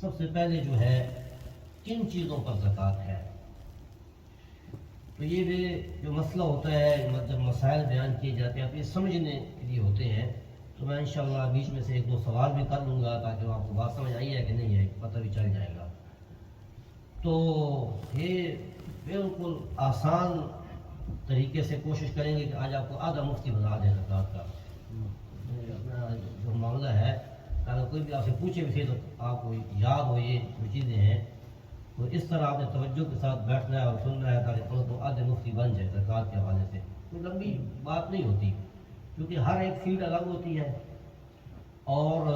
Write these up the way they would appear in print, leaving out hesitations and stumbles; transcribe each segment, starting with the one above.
سب سے پہلے جو ہے کن چیزوں پر زکوٰۃ ہے؟ تو یہ بھی جو مسئلہ ہوتا ہے جب مسائل بیان کیے جاتے ہیں آپ یہ سمجھنے کے لیے ہوتے ہیں، تو میں انشاءاللہ بیچ میں سے ایک دو سوال بھی کر لوں گا تاکہ آپ کو بات سمجھ آئی ہے کہ نہیں ہے پتہ بھی چل جائے گا۔ تو یہ بالکل آسان طریقے سے کوشش کریں گے کہ آج آپ کو آدھا مفتی بنا دیں زکوٰۃ کا۔ اپنا جو معاملہ ہے اگر کوئی بھی آپ سے پوچھے بھی تو آپ کو یاد ہو یہ جو چیزیں ہیں، تو اس طرح آپ نے توجہ کے ساتھ بیٹھنا ہے اور سننا ہے تاکہ تو آدھے مفتی بن جائے زکوٰۃ کے حوالے سے۔ کوئی لمبی بات نہیں ہوتی کیونکہ ہر ایک فیلڈ الگ ہوتی ہے اور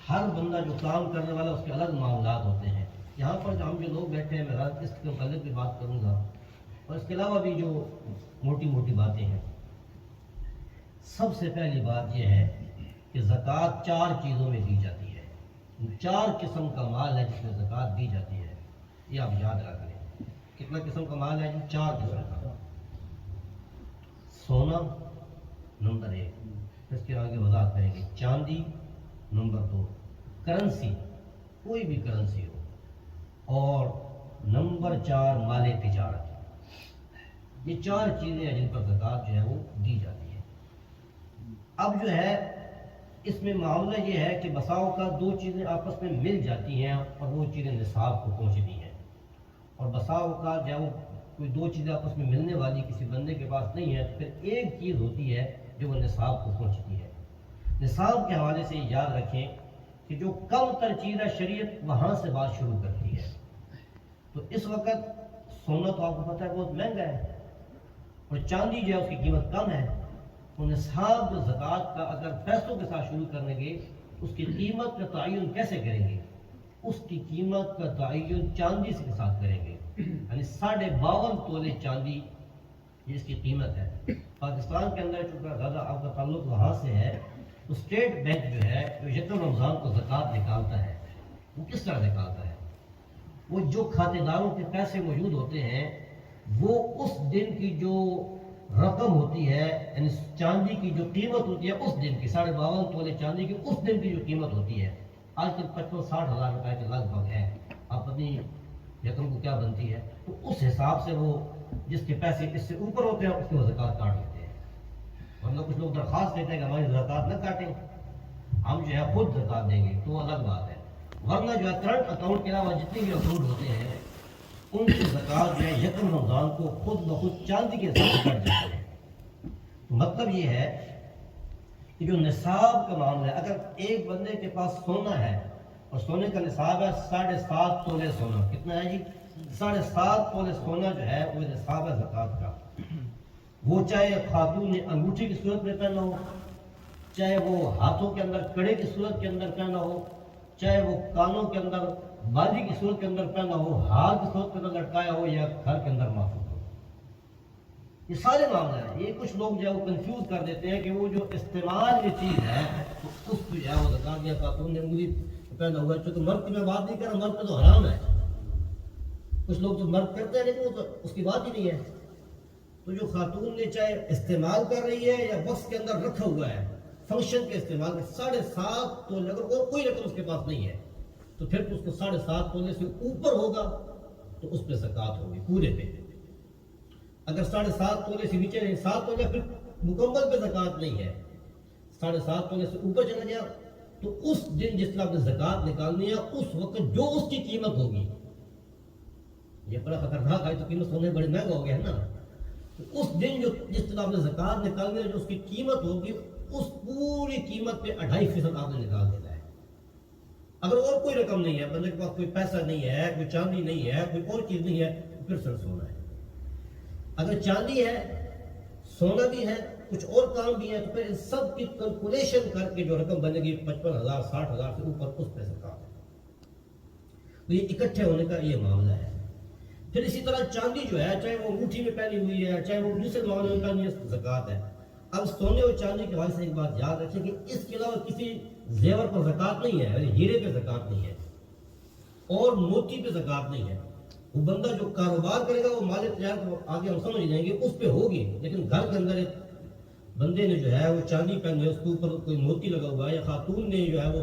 ہر بندہ جو کام کرنے والا اس کے الگ معاملات ہوتے ہیں۔ یہاں پر ہم جو لوگ بیٹھے ہیں میں اس کے متعلق بھی بات کروں گا اور اس کے علاوہ بھی جو موٹی موٹی باتیں ہیں۔ سب سے پہلی بات یہ ہے کہ زکوٰۃ 4 چیزوں میں دی جاتی ہے۔ 4 قسم کا مال ہے جس میں زکوٰۃ دی جاتی ہے، یہ آپ یاد رکھ لیں۔ کتنا قسم کا مال ہے؟ 4 قسم کا۔ سونا نمبر 1، اس کے آگے وضاحت کریں گے۔ چاندی نمبر 2، کرنسی کوئی بھی کرنسی ہو، اور نمبر 4 مال تجارت۔ یہ 4 چیزیں ہیں جن پر زکوٰۃ جو ہے وہ دی جاتی ہے۔ اب جو ہے اس میں معاملہ یہ ہے کہ بسا اوقات 2 چیزیں آپس میں مل جاتی ہیں اور وہ چیزیں نصاب کو پہنچتی ہیں، اور بسا اوقات جو ہے وہ کوئی 2 چیزیں آپس میں ملنے والی کسی بندے کے پاس نہیں ہے تو پھر ایک چیز ہوتی ہے جو وہ نصاب کو پہنچتی ہے۔ نصاب کے حوالے سے یاد رکھیں کہ جو کم تر چیز ہے شریعت وہاں سے بات شروع کرتی ہے۔ تو اس وقت سونا تو آپ کو پتہ ہے بہت مہنگا ہے اور چاندی جو ہے اس کی قیمت کم ہے، تو نصاب زکوٰۃ کا اگر پیسوں کے ساتھ شروع کریں گے اس کی قیمت کا تعین کیسے کریں گے؟ اس کی قیمت کا تعین چاندی کے ساتھ کریں گے، یعنی 52.5 تولے چاندی یہ اس کی قیمت ہے۔ پاکستان کے اندر چونکہ زیادہ آپ کا تعلق وہاں سے ہے تو اسٹیٹ بینک جو ہے جو یکم رمضان کو زکوٰۃ نکالتا ہے، وہ کس طرح نکالتا ہے؟ وہ جو کھاتے داروں کے پیسے موجود ہوتے ہیں وہ اس دن کی جو رقم ہوتی ہے یعنی چاندی کی جو قیمت ہوتی ہے اس دن کی 52.5 تولے چاندی کی اس دن کی جو قیمت ہوتی ہے آج کل 55-60 ہزار روپے کے لگ بھگ ہے، آپ اپنی یکم کو کیا بنتی ہے، تو اس حساب سے وہ جس کے پیسے اس سے اوپر ہوتے ہیں اس کی وہ زکوٰۃ کاٹ لیتے ہیں۔ ورنہ کچھ لوگ درخواست دیتے ہیں کہ ہماری زکوٰۃ نہ کاٹیں، ہم جو ہے خود زکوٰۃ دیں گے، تو الگ بات ہے۔ ورنہ جو ہے کرنٹ اکاؤنٹ کے علاوہ جتنے بھی اکاؤنٹ ہوتے ہیں ان کی زکوٰۃ جو ہے یکم رمضان کو خود بخود چاندی کے حساب سے کٹ جاتے ہیں۔ تو مطلب یہ ہے کہ جو نصاب کا معاملہ ہے، اگر ایک بندے کے پاس سونا ہے اور سونے کا نصاب ہے 7.5 تولے سونا، کتنا ہے جی؟ 7.5 تولے سونا جو ہے وہ نصاب ہے زکوٰۃ کا۔ وہ چاہے خاتون نے انگوٹھی کی صورت میں پہنا ہو، چاہے وہ ہاتھوں کے اندر کڑے کی صورت کے اندر پہنا ہو، چاہے وہ کانوں کے اندر بالی کی صورت کے اندر پہنا ہو، ہاتھ کی صورت کے اندر لٹکایا ہو یا گھر کے اندر محفوظ ہو، یہ سارے معاملے ہیں۔ یہ کچھ لوگ جو ہے وہ کنفیوز کر دیتے ہیں کہ وہ جو استعمال کی چیز ہے تو اس کو جو ہے وہ زکوٰۃ دیا، خاتون نے انگلی پہنا ہوا ہے، چونکہ مرد کی میں بات نہیں کر رہا، مرد پہ تو حرام ہے، کچھ لوگ تو مرد کرتے ہیں لیکن وہ تو اس کی بات ہی نہیں ہے۔ تو جو خاتون نے چاہے استعمال کر رہی ہے یا بکس کے اندر رکھا ہوا ہے فنکشن کے استعمال میں 7.5 تولے، اگر اور کوئی رقم اس کے پاس نہیں ہے تو پھر اس کو 7.5 تولے سے اوپر ہوگا تو اس پہ زکوٰۃ ہوگی پورے پہ۔ اگر 7.5 تولے سے نیچے 7 تولے پھر مکمل پہ زکوٰۃ نہیں ہے، 7.5 تولے سے اوپر چلا گیا تو اس دن جس طرح آپ نے زکوٰۃ نکالنی ہے اس وقت جو اس کی قیمت ہوگی، یہ بڑا خطرناک ہے، تو قیمت سونے بڑے مہنگا ہو گیا ہے نا، تو اس دن جو جس طرح آپ نے زکوٰۃ نکالنی ہے جو اس کی قیمت ہوگی اس پوری قیمت پہ 2.5% آپ نے نکال دینا ہے۔ اگر اور کوئی رقم نہیں ہے، بندے کے پاس کوئی پیسہ نہیں ہے، کوئی چاندی نہیں ہے، کوئی اور چیز نہیں ہے، تو پھر صرف سونا ہے۔ اگر چاندی ہے، سونا بھی ہے، کچھ اور کام بھی ہے، تو پھر ان سب کی کیلکولیشن کر کے جو رقم بنے گی 55,000 60,000 سے اوپر اس پہ زکوٰۃ ہے۔ تو یہ اکٹھے ہونے کا یہ معاملہ ہے۔ پھر اسی طرح چاندی جو ہے چاہے وہ انگوٹھی میں پہنی ہوئی ہے چاہے وہ دوسرے معاملے میں پہنی ہے، زکوٰۃ ہے۔ اب سونے اور چاندی کے حوالے سے ایک بات یاد رکھیں کہ اس کے علاوہ کسی زیور پر زکوٰۃ نہیں ہے، یعنی ہیرے پہ زکوٰۃ نہیں ہے اور موتی پہ زکوٰۃ نہیں ہے۔ وہ بندہ جو کاروبار کرے گا وہ مال تجارت آگے ہم سمجھ جائیں گے اس پہ ہوگی، لیکن گھر کے اندر ایک بندے نے جو ہے وہ چاندی پہنی ہے، اس کے اوپر کوئی موتی لگا ہوا ہے، یا خاتون نے جو ہے وہ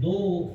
2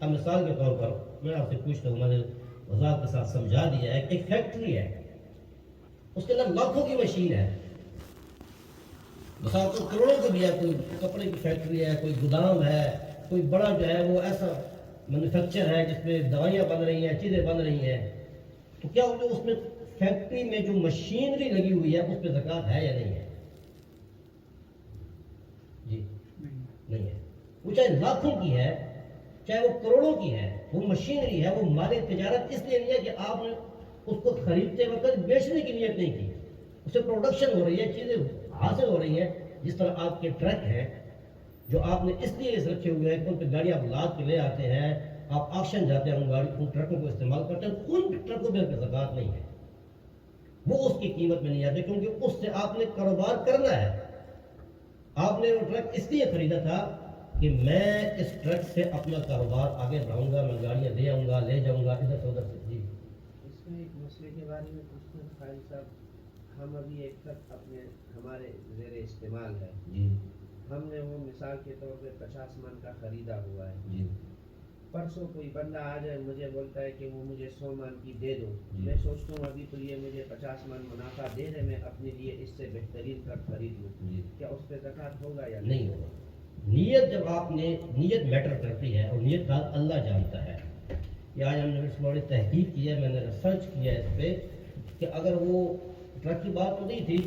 اب مثال کے طور پر میں آپ سے پوچھتا ہوں، میں نے وضاحت کے ساتھ سمجھا دیا ہے کہ ایک فیکٹری ہے، اس کے اندر لاکھوں کی مشین ہے، مثال تو کروڑوں کی بھی ہے، کوئی کپڑے کی فیکٹری ہے، کوئی گودام ہے، کوئی بڑا جو ہے وہ ایسا مینوفیکچر ہے جس میں دوائیاں بن رہی ہیں، چیزیں بن رہی ہیں، تو کیا جو اس میں فیکٹری میں جو مشینری لگی ہوئی ہے اس پہ زکوٰۃ ہے یا نہیں ہے؟ جی نہیں ہے۔ وہ چاہے لاکھوں کی ہے، چاہے وہ کروڑوں کی ہے، وہ مشینری ہے، وہ مال تجارت اس لیے نہیں ہے کہ آپ نے اس کو خریدتے وقت بیچنے کی نیت نہیں کی، اس سے پروڈکشن ہو رہی ہے، چیزیں حاصل ہو رہی ہیں۔ جس طرح آپ کے ٹرک ہیں جو آپ نے اس لیے رکھے ہوئے ہیں کہ ان پہ گاڑی آپ لاد کے لے آتے ہیں، آپ آکشن جاتے ہیں، ان ٹرکوں کو استعمال کرتے ہیں، ان ٹرکوں پہ زکوٰۃ نہیں ہے، وہ اس کی قیمت میں نہیں آتے، کیونکہ اس سے آپ نے کاروبار کرنا ہے۔ آپ نے وہ ٹرک اس لیے خریدا تھا کہ میں اس ٹرک سے اپنا کاروبار آگے بڑھاؤں گا، میں گاڑیاں لے آؤں گا، لے جاؤں گا ادھر سے ادھر سے۔ جی اس میں ایک مسئلے کے بارے میں پوچھنا ہے قاری صاحب، ہم ابھی ایک ٹرک ہمارے زیر استعمال ہے، جی ہم نے وہ مثال کے طور پہ 50 من کا خریدا ہوا ہے، جی پرسوں کوئی بندہ آ جائے مجھے بولتا ہے کہ وہ مجھے 100 من کی دے دو، جی۔ میں سوچتا ہوں ابھی تو یہ مجھے 50 من منافع دے رہے، میں اپنے لیے اس سے بہترین ٹرک خرید لوں، جی کیا اس پہ زکوٰۃ ہوگا یا نہیں ہوگا۔ نیت جب آپ نے نیت میٹر کرتی ہے، اور نیت کا اللہ جانتا ہے۔ کہ آج ہم نے اس بڑی تحقیق کی ہے، میں نے ریسرچ کیا ہے اس پہ کہ اگر وہ ٹرک کی بات تو نہیں تھی،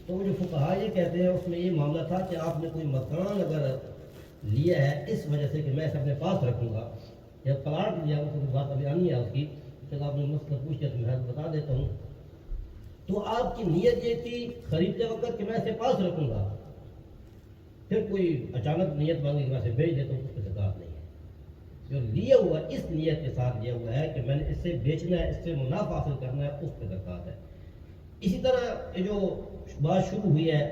تو وہ جو فقہا یہ کہتے ہیں اس میں یہ معاملہ تھا کہ آپ نے کوئی مکان اگر لیا ہے اس وجہ سے کہ میں اسے اپنے پاس رکھوں گا، یا پلاٹ لیا، اس بات ابھی آنی ہے اس کی، جب آپ نے مسئلہ پوچھ کیا تو میں بتا دیتا ہوں۔ تو آپ کی نیت یہ تھی خریدتے وقت کہ میں اسے پاس رکھوں گا، پھر کوئی اچانک نیت مانگی کہ میں اسے بیچ دیتا ہوں، اس پہ زکوٰۃ نہیں ہے۔ جو لیا ہوا اس نیت کے ساتھ لیا ہوا ہے کہ میں نے اس سے بیچنا ہے، اس سے منافع حاصل کرنا ہے، اس پہ زکوٰۃ ہے۔ اسی طرح یہ جو بات شروع ہوئی ہے،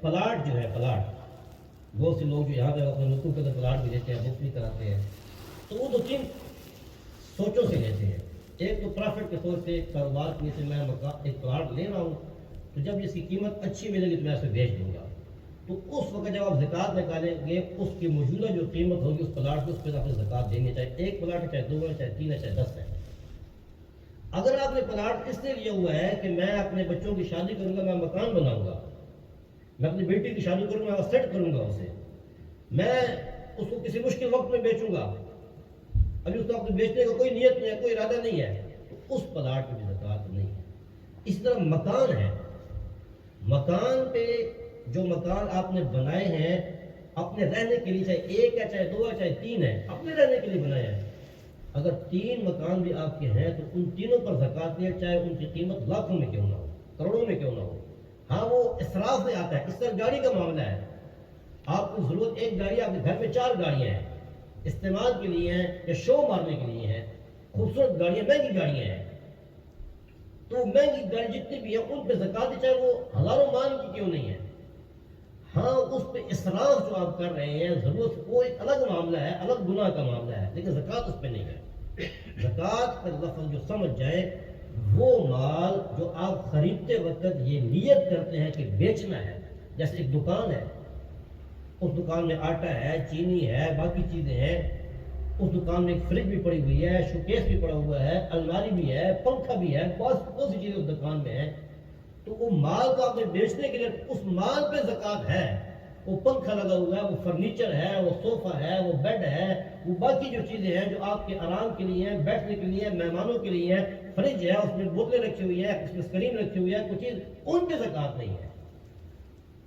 پلاٹ جو ہے، پلاٹ بہت سے لوگ جو یہاں پہ اپنے ملکوں کے اندر پلاٹ بھی لیتے ہیں، بک بھی کراتے ہیں، تو وہ دو تین سوچوں سے لیتے ہیں۔ ایک تو پرافٹ کے سوچ سے، کاروبار کی سے میں ایک پلاٹ لے رہا ہوں، تو جب اس کی قیمت اچھی ملے گی تو میں اسے بیچ دوں گا، تو اس وقت جب آپ زکوٰۃ نکالیں گے اس کی موجودہ جو قیمت ہوگی اس پلاٹ کی، اس پہ آپ نے زکوٰۃ دیں گے، چاہے ایک پلاٹ ہے، چاہے دو ہے، چاہے تین ہے، چاہے 10 ہے۔ اگر آپ نے پلاٹ اس لیے لیا ہوا ہے کہ میں اپنے بچوں کی شادی کروں گا، میں مکان بناؤں گا، میں اپنی بیٹی کی شادی کروں گا، میں سیٹ کروں گا اسے، میں اس کو کسی مشکل وقت میں بیچوں گا، ابھی اس کو اپنے بیچنے کا کوئی نیت نہیں ہے، کوئی ارادہ نہیں ہے، تو اس پلاٹ کی بھی زکوٰۃ نہیں ہے۔ اس طرح مکان ہے، مکان پہ جو مکان آپ نے بنائے ہیں اپنے رہنے کے لیے، چاہے ایک ہے، چاہے دو ہے، چاہے تین ہے، اپنے رہنے کے لیے بنائے ہیں، اگر 3 مکان بھی آپ کے ہیں تو ان تینوں پر زکوٰۃ ہے، چاہے ان کی قیمت لاکھوں میں کیوں نہ ہو، کروڑوں میں کیوں نہ ہو۔ ہاں وہ اسراف میں آتا ہے، اس طرح گاڑی کا معاملہ ہے، آپ کو ضرورت ایک گاڑی، آپ کے گھر میں 4 گاڑیاں ہیں، استعمال کے لیے ہیں یا شو مارنے کے لیے ہیں، خوبصورت گاڑیاں، مہنگی گاڑیاں ہیں، تو مہنگی گاڑی جتنی بھی ہیں ان پہ زکوٰۃ چاہے وہ ہزاروں مان کی کیوں نہیں ہے۔ ہاں اس پہ اسراف جو آپ کر رہے ہیں ضرورت، وہ ایک الگ معاملہ ہے، الگ گناہ کا معاملہ ہے، لیکن زکوٰۃ اس پہ نہیں ہے۔ زکوٰۃ کا لفظ جو سمجھ جائے، وہ مال جو آپ خریدتے وقت یہ نیت کرتے ہیں کہ بیچنا ہے، جیسے ایک دکان ہے، اس دکان میں آٹا ہے، چینی ہے، باقی چیزیں ہیں، اس دکان میں ایک فریج بھی پڑی ہوئی ہے، شوکیس بھی پڑا ہوا ہے، الماری بھی ہے، پنکھا بھی ہے، بہت سی چیزیں اس دکان میں ہیں، تو وہ مال کو آپ نے بیچنے کے لیے اس مال پہ زکوٰۃ ہے۔ وہ پنکھا لگا ہوا ہے، وہ فرنیچر ہے، وہ صوفہ ہے، وہ بیڈ ہے، وہ باقی جو چیزیں ہیں جو آپ کے آرام کے لیے ہیں، بیٹھنے کے لیے، مہمانوں کے لیے ہیں، فریج ہے، اس میں بوتلیں رکھی ہوئی ہیں، اس میں اسکرین رکھی ہوئی ہے، کچھ چیز ان پہ زکوٰۃ نہیں ہے۔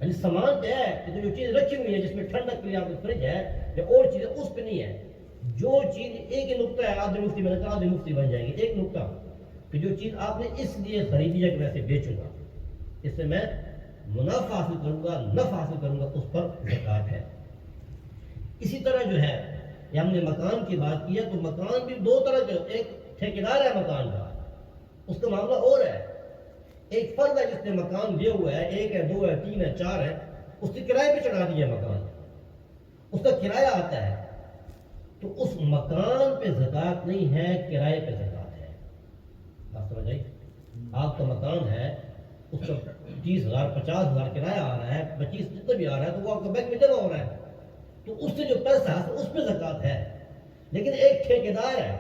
یعنی سامان ہے کہ جو چیز رکھی ہوئی ہے جس میں ٹھنڈک کے لیے آپ کا فریج ہے یا اور چیزیں، اس پہ نہیں ہے۔ جو چیز ایک ہی نقطہ ہے، آدھے مفتی، میں نے کہا آدھے مفتی بن جائیں گے، ایک نقطہ کہ جو چیز آپ نے اس لیے خریدی ہے کہ میں اسے بیچوں گا، اس سے میں منافع حاصل کروں گا، نفع حاصل کروں گا، اس پر زکوٰۃ ہے۔ اسی طرح جو ہے یہ ہم نے مکان کی بات کی ہے، تو مکان بھی 2 طرح کے، ایک ٹھیکیدار ہے مکان کا، اس کا معاملہ اور ہے، ایک فرد ہے جس نے مکان لیا ہوا ہے، 1 ہے، 2 ہے، 3 ہے، 4 ہے، اس کی کرائے پہ چڑھا دیا مکان، اس کا کرایہ آتا ہے، تو اس مکان پہ زکوٰۃ نہیں ہے، کرائے پہ زکوٰۃ ہے۔ بات سمجھ آئی؟ آپ کا مکان ہے، اس کا 30,000 50,000 کرایہ آ رہا ہے، 25 جتنا بھی آ رہا ہے، تو وہ آپ کا بینک میں جمع ہو رہا ہے، تو اس سے جو پیسہ ہے اس پہ زکوٰۃ ہے۔ لیکن ایک ٹھیکیدار ہے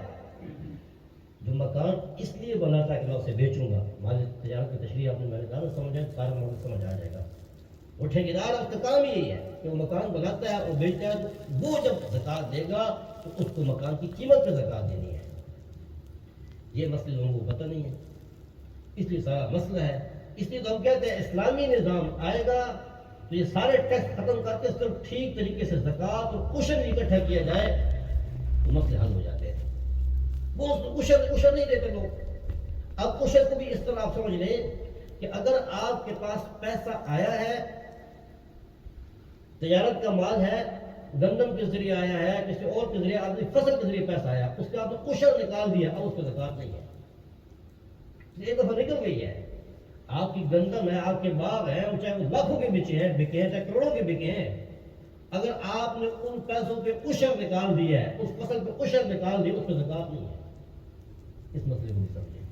جو مکان اس لیے بناتا ہے کہ میں اسے بیچوں گا. مال تجارت کی تشریح آپ نے میں نے کہا سمجھا سارا معاملہ سمجھ آ جائے گا. وہ ٹھیکیدار اس کا کام یہی ہے کہ وہ مکان بناتا ہے اور بیچتا ہے. وہ جب زکات دے گا تو اس کو مکان کی قیمت پہ زکات دینی ہے. یہ مسئلہ لوگوں کو پتہ نہیں ہے, اس لیے سارا مسئلہ ہے. اس لیے تو ہم کہتے ہیں اسلامی نظام آئے گا تو یہ سارے ٹیکس ختم کر کے صرف ٹھیک طریقے سے زکات اور عشر اکٹھا کیا جائے تو مسئلے حل ہو جاتے ہیں. وہ عشر نہیں دیتے لوگ. اب عشر کو بھی اس طرح آپ سمجھ لیں کہ اگر آپ کے پاس پیسہ آیا ہے, تجارت کا مال ہے, گندم کے ذریعے آیا ہے, کسی اور کے ذریعے آپ نے فصل کے ذریعے پیسہ آیا, اس کا آپ نے عشر نکال دیا, اب اس پہ زکات نہیں ہے. ایک دفعہ نکل گئی ہے. آپ کی گندم ہے, آپ کے باغ ہیں, چاہے وہ لاکھوں کے بچے ہیں چاہے کروڑوں کے بکے ہیں, اگر آپ نے ان پیسوں پہ عشر نکال دیا ہے, اس فصل پہ عشر نکال دیا, اس پہ زکات نہیں ہے. اس مسئلے کو بھی سمجھیں.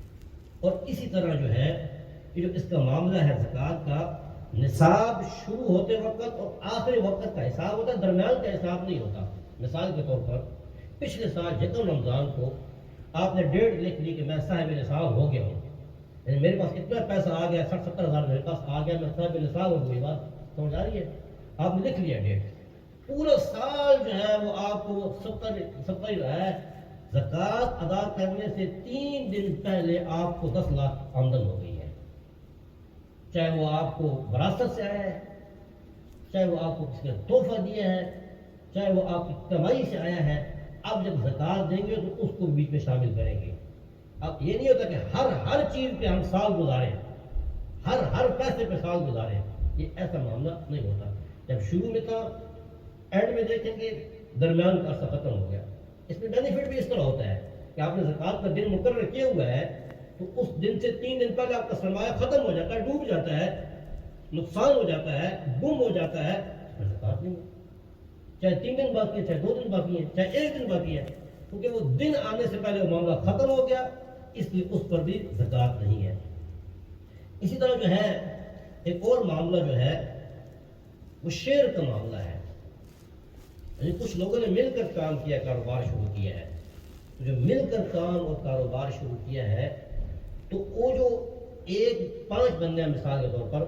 اور اسی طرح جو ہے یہ جو اس کا معاملہ ہے زکات کا, نصاب شروع ہوتے وقت اور آخری وقت کا حساب ہوتا ہے, درمیان کا حساب نہیں ہوتا. مثال کے طور پر پچھلے سال یکم رمضان کو آپ نے ڈیٹ لکھ لی کہ میں صاحب نصاب ہو گیا ہوں, یعنی میرے پاس اتنا پیسہ آ گیا, 60-70 ہزار میرے پاس آ گیا, میں صاحب نصاب ہو گئی. بات سمجھ آ رہی ہے؟ آپ نے لکھ لیا ڈیٹ, پورا سال جو ہے وہ آپ کو 70 ہی رہا ہے. زکات ادا کرنے سے 3 دن پہلے آپ کو 10 لاکھ آمدن ہو گئی ہے. چاہے وہ آپ کو وراثت سے آیا ہے, چاہے وہ آپ کو کسی نے تحفہ دیا ہے, چاہے وہ آپ کی کمائی سے آیا ہے. اب جب زکات دیں گے تو اس کو بیچ میں شامل کریں گے. اب یہ نہیں ہوتا کہ ہر چیز پہ ہم سال گزاریں, ہر پیسے پہ سال گزاریں. یہ ایسا معاملہ نہیں ہوتا. جب شروع میں تھا, اینڈ میں دیکھیں گے درمیان کا عرصہ ختم ہو گیا. اس میں بینیفٹ بھی اس طرح ہوتا ہے کہ آپ نے زکات کا دن مقرر کیا ہوا ہے تو اس دن سے 3 دن پہلے آپ کا سرمایہ ختم ہو جاتا ہے, ڈوب جاتا ہے, نقصان ہو جاتا ہے, گم ہو جاتا ہے, پھر زکات نہیں ہے. چاہے 3 دن باقی ہے, چاہے 2 دن باقی ہے, چاہے 1 دن باقی ہے, کیونکہ وہ دن آنے سے پہلے وہ معاملہ ختم ہو گیا, اس لیے اس پر بھی زکات نہیں ہے. اسی طرح جو ہے ایک اور معاملہ جو ہے وہ شیئر کا معاملہ ہے. یعنی کچھ لوگوں نے مل کر کام کیا, کاروبار شروع کیا ہے. جو مل کر کام اور کاروبار شروع کیا ہے تو وہ جو 5 بندے ہیں مثال کے طور پر,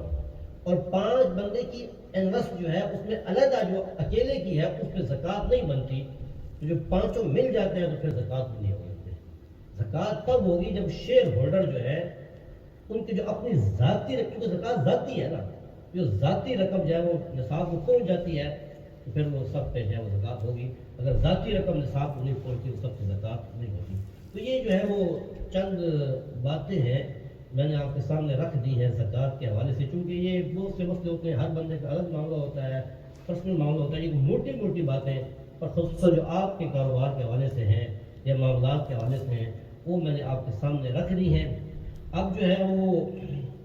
اور 5 بندے کی انویسٹ جو ہے اس میں علیحدہ جو اکیلے کی ہے اس پہ زکات نہیں بنتی. تو جو 5 مل جاتے ہیں تو پھر زکات بھی نہیں ہوگی. زکات تب ہوگی جب شیئر ہولڈر جو ہے ان کی جو اپنی ذاتی رقم, کی زکات ذاتی ہے نا, جو ذاتی رقم جو ہے وہ نصاب کو پہنچ جاتی ہے تو پھر وہ سب پہ جو ہے وہ زکات ہوگی. اگر ذاتی رقم نصاب کو نہیں پہنچتی تو سب پہ زکات نہیں ہوتی. تو یہ جو ہے وہ چند باتیں ہیں میں نے آپ کے سامنے رکھ دی ہیں زکات کے حوالے سے, چونکہ یہ بہت سے مسئلے ہوتے ہیں, ہر بندے کا الگ معاملہ ہوتا ہے, پرسنل معاملہ ہوتا ہے. یہ موٹی باتیں اور خصوصاً جو آپ کے کاروبار کے حوالے سے ہیں یا معاملات کے حوالے سے ہیں وہ میں نے آپ کے سامنے رکھ دی ہیں. اب جو ہے وہ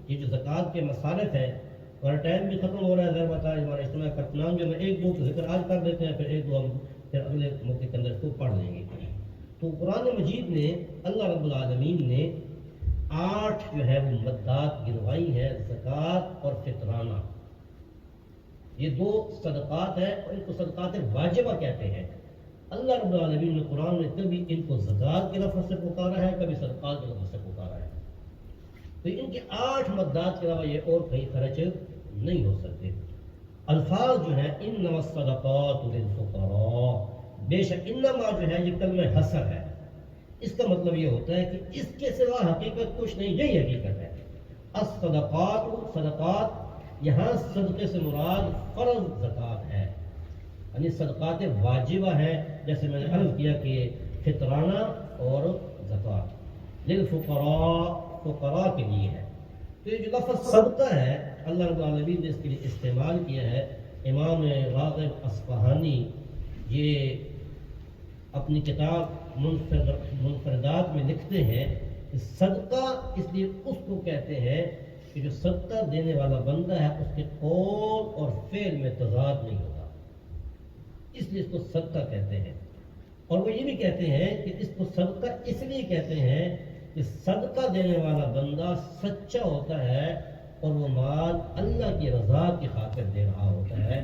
یہ جو زکات کے مصارف ہیں, اور ٹائم بھی ختم ہو رہا ہے, ظاہر بات ہے ہمارا اجتماع کا تمام جو ہے 1-2 کا ذکر آج کر دیتے ہیں, پھر 1-2 ہم پھر اگلے موقع کے اندر اس کو پڑھ لیں گے. تو قرآن مجید نے اللہ رب العالمین نے 8 جو ہے وہ مدات گنوائی ہیں, زکات اور فطرانہ. یہ 2 صدقات ہیں اور ان کو صدقات واجبہ کہتے ہیں. اللہ رب العالمین نے قرآن میں کبھی ان کو زکات کے لفظ سے پکارا ہے, کبھی صدقات کے لفظ سے پکارا ہے. تو ان کے 8 مدات کے علاوہ یہ اور کہیں خرچ نہیں ہو سکتے. الفاظ جو ہیں انما الصدقات للفقراء, بے شک انما جو ہے یہ کلمہ حصر ہے. اس کا مطلب یہ ہوتا ہے کہ اس کے سوا حقیقت کچھ نہیں, یہی حقیقت ہے. الصدقات, صدقات یہاں صدقے سے مراد فرض زکات ہے, یعنی صدقات واجبہ ہیں, جیسے میں نے عرض کیا کہ فطرانہ اور زکات للفقراء, فقراء کے لیے ہے. تو یہ جو لفظ صدقہ ہے اللہ رب العالمین نے اس کے لیے استعمال کیا ہے. امام راغب اصفہانی یہ اپنی کتاب منفردات میں لکھتے ہیں کہ صدقہ اس لیے اس کو کہتے ہیں کہ جو صدقہ دینے والا بندہ ہے اس کے قول اور فعل میں تضاد نہیں ہوتا, اس لیے اس کو صدقہ کہتے ہیں. اور وہ یہ بھی کہتے ہیں کہ اس کو صدقہ اس لیے کہتے ہیں کہ صدقہ دینے والا بندہ سچا ہوتا ہے اور وہ مال اللہ کی رضا کی خاطر دے رہا ہوتا ہے,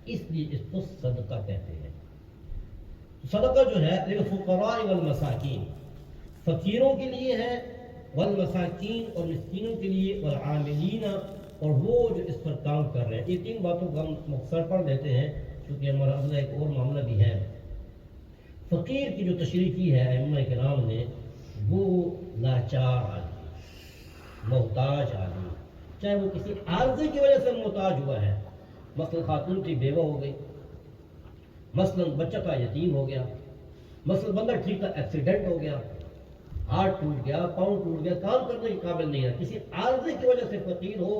اس لیے اس کو صدقہ کہتے ہیں. صدقہ جو ہے للفقراء والمساکین، فقیروں کے لیے ہے، والمساکین اور مسکینوں کے لیے، والعاملین اور وہ جو اس پر کام کر رہے ہیں۔ یہ تین باتوں کو ہم مختصر پڑھ لیتے ہیں کیونکہ ہمارا اگلا ایک اور معاملہ بھی ہے۔ فقیر کی جو تشریح کی ہے ائمہ کرام نے، وہ لاچار آدمی، محتاج آدمی، چاہے وہ کسی عارضے کی وجہ سے محتاج ہوا ہے، مثلا خاتون کی بیوہ ہو گئی، مثلا بچہ کا یتیم ہو گیا، مثلا بندہ ٹھیک کا ایکسیڈنٹ ہو گیا، ہاتھ ٹوٹ گیا، پاؤں ٹوٹ گیا، کام کرنے کے قابل نہیں ہے، کسی عارضے کی وجہ سے فقیر ہو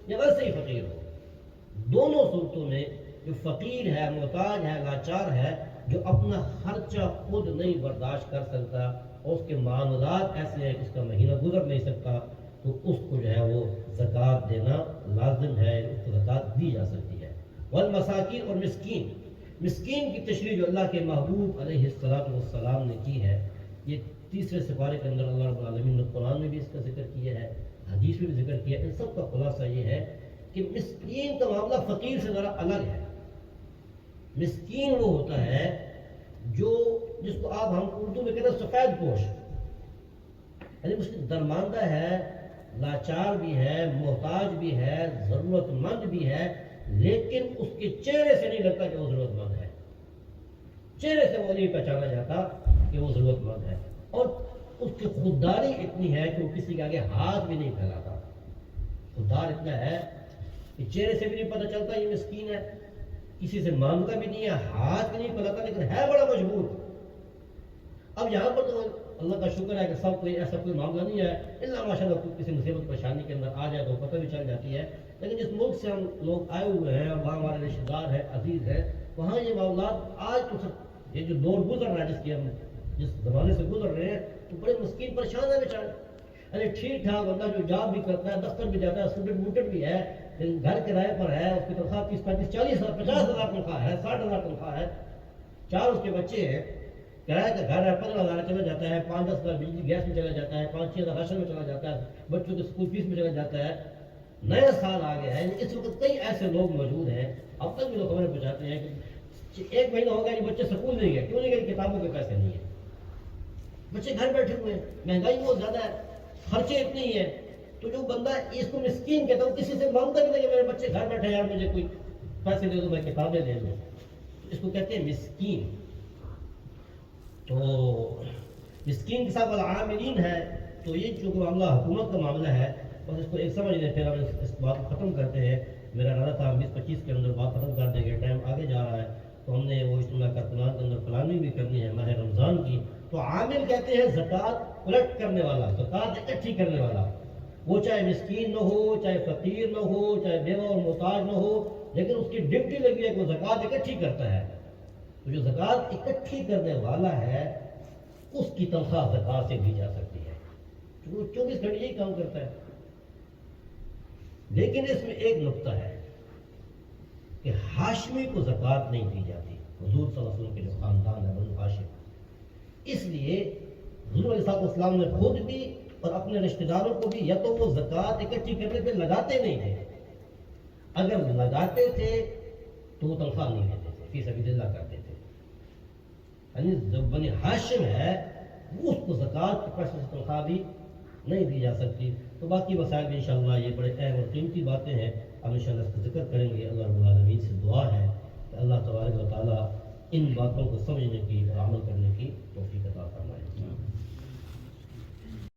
یا ویسے ہی فقیر ہو، دونوں صورتوں میں جو فقیر ہے، محتاج ہے، لاچار ہے، جو اپنا خرچہ خود نہیں برداشت کر سکتا اور اس کے معاملات ایسے ہیں کہ اس کا مہینہ گزر نہیں سکتا، تو اس کو جو ہے وہ زکوٰۃ دینا لازم ہے، اس کو زکوٰۃ دی جا سکتی ہے۔ والمساکین اور مسکین، مسکین کی تشریح جو اللہ کے محبوب علیہ السلام نے کی ہے، یہ تیسرے سپارے کے اندر اللہ رب العالمین نے قرآن میں بھی اس کا ذکر کیا ہے، حدیث میں بھی ذکر کیا ہے۔ ان سب کا خلاصہ یہ ہے کہ مسکین کا معاملہ فقیر سے ذرا الگ ہے۔ مسکین وہ ہوتا ہے جس کو ہم اردو میں کہتے ہیں سفید پوش، یعنی اس کی درماندہ ہے، لاچار بھی ہے، محتاج بھی ہے، ضرورت مند بھی ہے، لیکن اس کے چہرے سے نہیں لگتا کہ وہ ضرورت مند ہے، چہرے سے وہ نہیں پہچانا جاتا کہ وہ ضرورت مند ہے، اور اس کی خودداری اتنی ہے کہ وہ کسی کے آگے ہاتھ بھی نہیں پھیلاتا، خوددار اتنا ہے کہ چہرے سے بھی نہیں پتہ چلتا یہ مسکین ہے، کسی سے مانگتا بھی نہیں ہے، ہاتھ بھی نہیں پھیلاتا، لیکن ہے بڑا مجبور۔ اب یہاں پر تو اللہ کا شکر ہے کہ سب کوئی ایسا کوئی معاملہ نہیں ہے، اللہ ماشاء اللہ کسی مصیبت پریشانی کے اندر آ جائے تو پتہ بھی چل جاتی ہے، لیکن جس ملک سے ہم لوگ آئے ہوئے ہیں اور وہاں ہمارے رشتہ دار ہیں، عزیز ہیں، وہاں یہ معاملات آج تو یہ جو دور گزر رہا ہے جس زمانے سے گزر رہے ہیں، تو بڑے مسکین پریشان ہے بیچارے، یعنی ٹھیک ٹھاک بندہ جو جاب بھی کرتا ہے، دفتر بھی جاتا ہے، اسٹوڈنٹ ووٹر بھی ہے، لیکن گھر کرائے پر ہے، اس کی تنخواہ 30 35 40 ہزار 50 ہزار تنخواہ ہے، 60 ہزار تنخواہ ہے، 4 اس کے بچے ہیں، کرایہ کا گھر ہے، 15 ہزار چلا جاتا ہے، 5 10 ہزار بجلی گیس میں چلا جاتا ہے، 5 6 ہزار راشن میں چلا جاتا ہے، بچوں کے اسکول فیس میں چلا جاتا ہے، نیا سال آ گیا ہے، اس وقت کئی ایسے لوگ موجود ہیں، اب تک بھی لوگ خبریں پہنچاتے ہیں کہ 1 مہینہ ہو گیا یہ بچے سکول نہیں گئے، کیوں نہیں گئے؟ کتابوں کے پیسے نہیں ہیں، بچے گھر بیٹھے ہوئے ہیں، مہنگائی بہت زیادہ ہے، خرچے اتنے ہی ہیں، تو جو بندہ اس کو مسکین کہتا ہے، وہ کسی سے مانگتا بھی نہیں کہ میرے بچے گھر بیٹھے یار مجھے کوئی پیسے دے دو، میں کتابیں دے دوں، اس کو کہتے ہیں مسکین۔ تو مسکین کے ساتھ والعاملین ہے، تو یہ جو معاملہ حکومت کا معاملہ ہے، بس اس کو ایک سمجھ لیں، پھر ہم اس بات کو ختم کرتے ہیں۔ میرا ارادہ تھا 20-25 کے اندر بات ختم کر دیں گے، ٹائم آگے جا رہا ہے، تو ہم نے وہ اجتماع کارکنان کے اندر پلاننگ بھی کرنی ہے ماہ رمضان کی۔ تو عامل کہتے ہیں زکوٰۃ کلیکٹ کرنے والا، زکوٰۃ اکٹھی کرنے والا، وہ چاہے مسکین نہ ہو، چاہے فقیر نہ ہو، چاہے بیوہ اور محتاج نہ ہو، لیکن اس کی ڈیوٹی لگی ہے کہ وہ زکوٰۃ اکٹھی کرتا ہے۔ تو جو زکوٰۃ اکٹھی کرنے والا ہے اس کی تنخواہ زکوٰۃ سے دی جا سکتی ہے، کیونکہ وہ 24 گھنٹے یہی کام کرتا ہے۔ لیکن اس میں ایک نقطہ ہے کہ ہاشمی کو زکوٰۃ نہیں دی جاتی، حضور صلی اللہ علیہ وسلم کے جو خاندان ہے بنو ہاشم، اس لیے حضور علیہ السلام نے خود بھی اور اپنے رشتہ داروں کو بھی یا تو وہ زکوٰۃ اکٹھی کرنے پہ لگاتے نہیں تھے، اگر لگاتے تھے تو وہ تنخواہ نہیں دیتے تھے، فی سبیل اللہ کرتے تھے، یعنی جو بنی ہاشم ہے وہ اس کو زکوٰۃ کے پیسے سے تنخواہ بھی نہیں دی جا سکتی۔ تو باقی مسائل بھی انشاءاللہ یہ بڑے اہم اور قیمتی باتیں ہیں، ہم انشاءاللہ اس کا ذکر کریں گے۔ اللہ رب العالمین سے دعا ہے کہ اللہ تبارک و تعالیٰ ان باتوں کو سمجھنے کی اور عمل کرنے کی توفیق عطا فرمائے۔